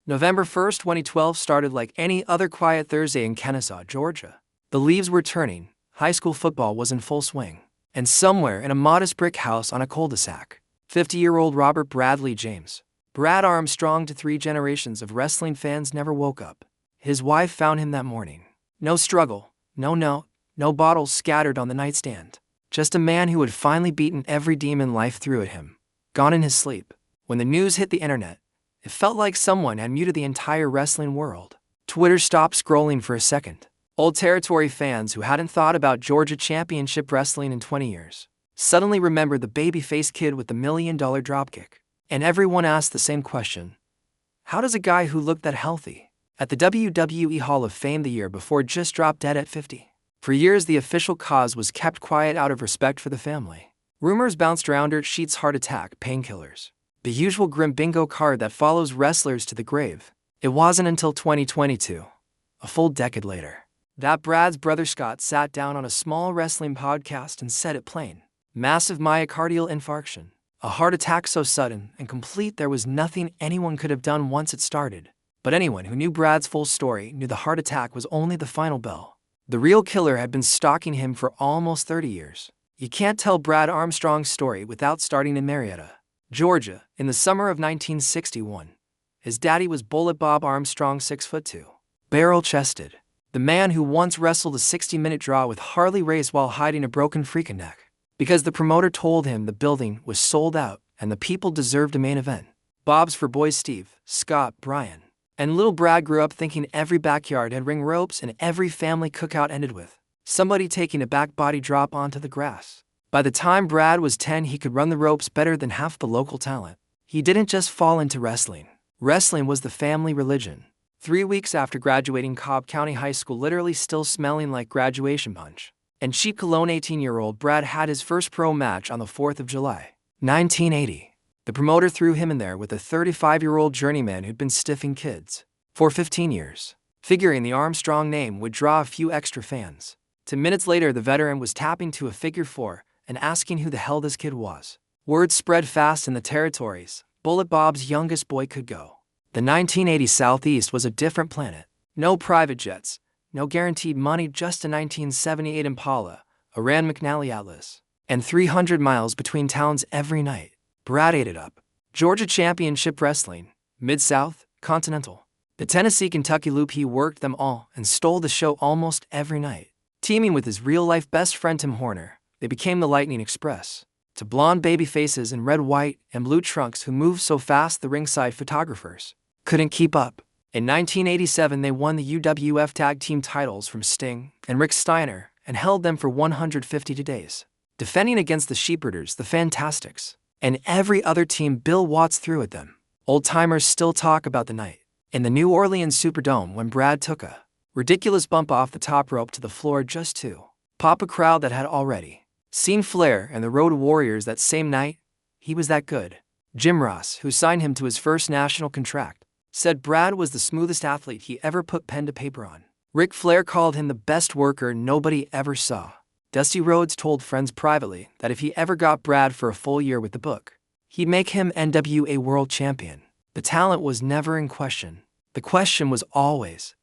November 1st, 2012 started like any other quiet Thursday in Kennesaw, Georgia. The leaves were turning, high school football was in full swing, and somewhere in a modest brick house on a cul-de-sac, 50-year-old Robert Bradley James, Brad Armstrong to 3 generations of wrestling fans never woke up. His wife found him that morning. No struggle, no note, no bottles scattered on the nightstand. Just a man who had finally beaten every demon life threw at him. Gone in his sleep. When the news hit the internet, it felt like someone had muted the entire wrestling world. Twitter stopped scrolling for a second. Old Territory fans who hadn't thought about Georgia Championship Wrestling in 20 years suddenly remembered the babyface kid with the $1 million dropkick. And everyone asked the same question. How does a guy who looked that healthy at the WWE Hall of Fame the year before just drop dead at 50? For years, the official cause was kept quiet out of respect for the family. Rumors bounced around dirt sheets, heart attack, painkillers. The usual grim bingo card that follows wrestlers to the grave. It wasn't until 2022, a full decade later, that Brad's brother Scott sat down on a small wrestling podcast and said it plain. Massive myocardial infarction. A heart attack so sudden and complete there was nothing anyone could have done once it started. But anyone who knew Brad's full story knew the heart attack was only the final bell. The real killer had been stalking him for almost 30 years. You can't tell Brad Armstrong's story without starting in Marietta, Georgia, in the summer of 1961. His daddy was Bullet Bob Armstrong, 6'2", barrel-chested. The man who once wrestled a 60-minute draw with Harley Race while hiding a broken freaking neck. Because the promoter told him the building was sold out and the people deserved a main event. Bob's for boys Steve, Scott, Brian. And little Brad grew up thinking every backyard had ring ropes and every family cookout ended with somebody taking a back body drop onto the grass. By the time Brad was 10, he could run the ropes better than half the local talent. He didn't just fall into wrestling. Wrestling was the family religion. 3 weeks after graduating Cobb County High School, literally still smelling like graduation punch and cheap cologne, 18-year-old Brad had his first pro match on the 4th of July, 1980. The promoter threw him in there with a 35-year-old journeyman who'd been stiffing kids for 15 years, figuring the Armstrong name would draw a few extra fans. 10 minutes later, the veteran was tapping to a figure 4 and asking who the hell this kid was. Word spread fast in the territories. Bullet Bob's youngest boy could go. The 1980 Southeast was a different planet. No private jets, no guaranteed money, just a 1978 Impala, a Rand McNally Atlas, and 300 miles between towns every night. Brad ate it up. Georgia Championship Wrestling, Mid-South, Continental. The Tennessee-Kentucky loop, he worked them all and stole the show almost every night. Teaming with his real-life best friend Tim Horner, they became the Lightning Express. To blonde baby faces in red, white, and blue trunks who moved so fast the ringside photographers couldn't keep up. In 1987, they won the UWF Tag Team titles from Sting and Rick Steiner and held them for 152 days, defending against the Sheepherders, the Fantastics, and every other team Bill Watts threw at them. Old-timers still talk about the night in the New Orleans Superdome when Brad took a ridiculous bump off the top rope to the floor just to pop a crowd that had already seen Flair and the Road Warriors that same night. He was that good. Jim Ross, who signed him to his first national contract, said Brad was the smoothest athlete he ever put pen to paper on. Ric Flair called him the best worker nobody ever saw. Dusty Rhodes told friends privately that if he ever got Brad for a full year with the book, he'd make him NWA World Champion. The talent was never in question. The question was always,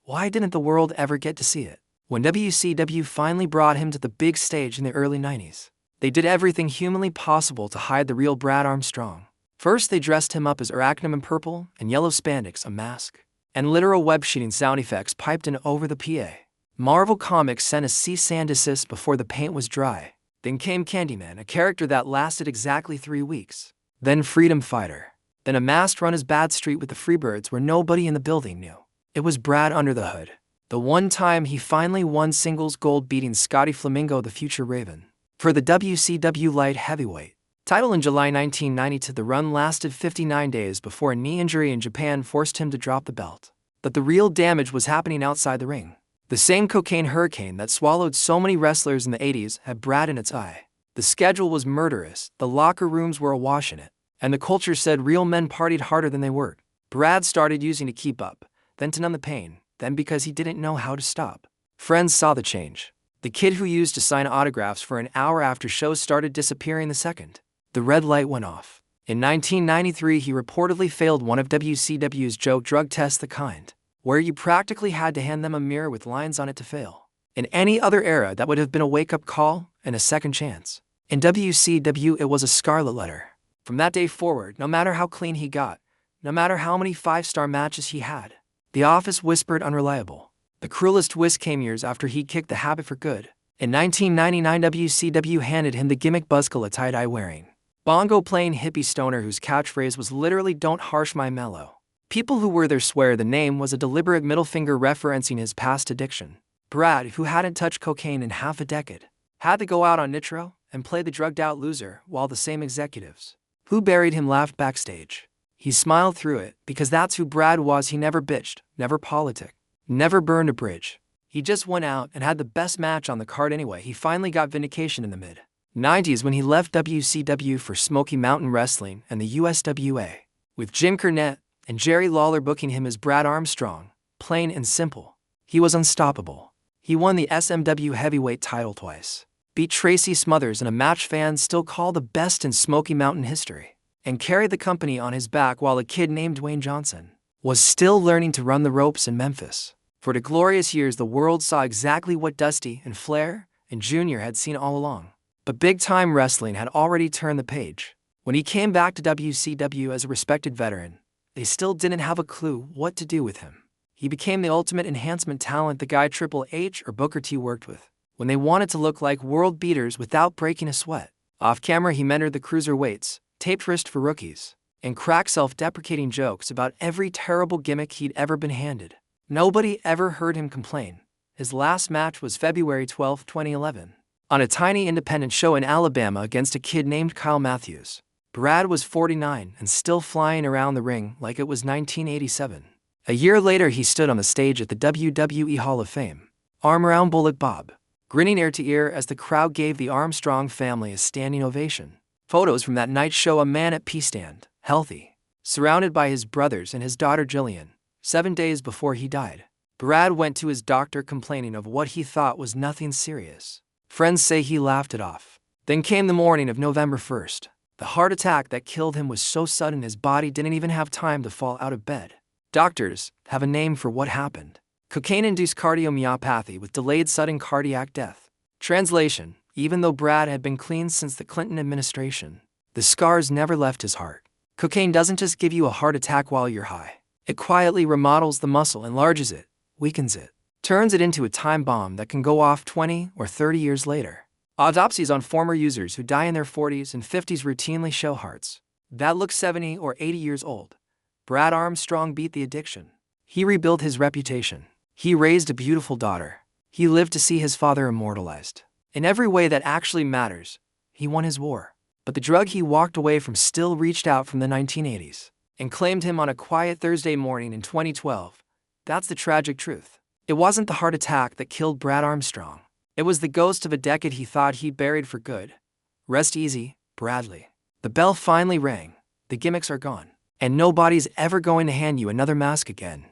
why didn't the world ever get to see it? When WCW finally brought him to the big stage in the early 90s, they did everything humanly possible to hide the real Brad Armstrong. First, they dressed him up as arachnum in purple and yellow spandex, a mask, and literal web-sheeting sound effects piped in over the PA. Marvel Comics sent a cease and desist before the paint was dry. Then came Candyman, a character that lasted exactly 3 weeks. Then Freedom Fighter. Then a masked run his bad street with the Freebirds where nobody in the building knew it was Brad under the hood. The one time he finally won singles gold, beating Scotty Flamingo, the future Raven, for the WCW Light Heavyweight title in July 1992. The run lasted 59 days before a knee injury in Japan forced him to drop the belt. But the real damage was happening outside the ring. The same cocaine hurricane that swallowed so many wrestlers in the 80s had Brad in its eye. The schedule was murderous, the locker rooms were awash in it, and the culture said real men partied harder than they worked. Brad started using to keep up, then to numb the pain, then because he didn't know how to stop. Friends saw the change. The kid who used to sign autographs for an hour after shows started disappearing the second the red light went off. In 1993, he reportedly failed one of WCW's joke drug tests, the kind where you practically had to hand them a mirror with lines on it to fail. In any other era, that would have been a wake-up call and a second chance. In WCW, it was a scarlet letter. From that day forward, no matter how clean he got, no matter how many 5-star matches he had, the office whispered unreliable. The cruelest twist came years after he kicked the habit for good. In 1999, WCW handed him the gimmick buzzkill, a tie-dye wearing, bongo-playing hippie stoner whose catchphrase was literally "Don't harsh my mellow." People who were there swear the name was a deliberate middle finger referencing his past addiction. Brad, who hadn't touched cocaine in half a decade, had to go out on nitro and play the drugged-out loser while the same executives who buried him laughed backstage. He smiled through it because that's who Brad was. He never bitched, never politic, never burned a bridge. He just went out and had the best match on the card anyway. He finally got vindication in the mid-90s when he left WCW for Smoky Mountain Wrestling and the USWA, with Jim Cornette and Jerry Lawler booking him as Brad Armstrong. Plain and simple, he was unstoppable. He won the SMW heavyweight title twice, beat Tracy Smothers in a match fans still call the best in Smoky Mountain history, and carried the company on his back while a kid named Dwayne Johnson was still learning to run the ropes in Memphis. For the glorious years, the world saw exactly what Dusty and Flair and Junior had seen all along. But big-time wrestling had already turned the page. When he came back to WCW as a respected veteran, they still didn't have a clue what to do with him. He became the ultimate enhancement talent, the guy Triple H or Booker T worked with when they wanted to look like world beaters without breaking a sweat. Off-camera, he mentored the cruiserweights, taped wrist for rookies, and cracked self-deprecating jokes about every terrible gimmick he'd ever been handed. Nobody ever heard him complain. His last match was February 12, 2011, on a tiny independent show in Alabama against a kid named Kyle Matthews. Brad was 49 and still flying around the ring like it was 1987. A year later, he stood on the stage at the WWE Hall of Fame, arm around Bullet Bob, grinning ear to ear as the crowd gave the Armstrong family a standing ovation. Photos from that night show a man at peace stand, healthy, surrounded by his brothers and his daughter Jillian. 7 days before he died, Brad went to his doctor complaining of what he thought was nothing serious. Friends say he laughed it off. Then came the morning of November 1st. The heart attack that killed him was so sudden his body didn't even have time to fall out of bed. Doctors have a name for what happened: cocaine-induced cardiomyopathy with delayed sudden cardiac death. Translation: even though Brad had been clean since the Clinton administration, the scars never left his heart. Cocaine doesn't just give you a heart attack while you're high. It quietly remodels the muscle, enlarges it, weakens it, turns it into a time bomb that can go off 20 or 30 years later. Autopsies on former users who die in their 40s and 50s routinely show hearts that look 70 or 80 years old. Brad Armstrong beat the addiction. He rebuilt his reputation. He raised a beautiful daughter. He lived to see his father immortalized. In every way that actually matters, he won his war. But the drug he walked away from still reached out from the 1980s and claimed him on a quiet Thursday morning in 2012. That's the tragic truth. It wasn't the heart attack that killed Brad Armstrong. It was the ghost of a decade he thought he'd buried for good. Rest easy, Bradley. The bell finally rang. The gimmicks are gone. And nobody's ever going to hand you another mask again.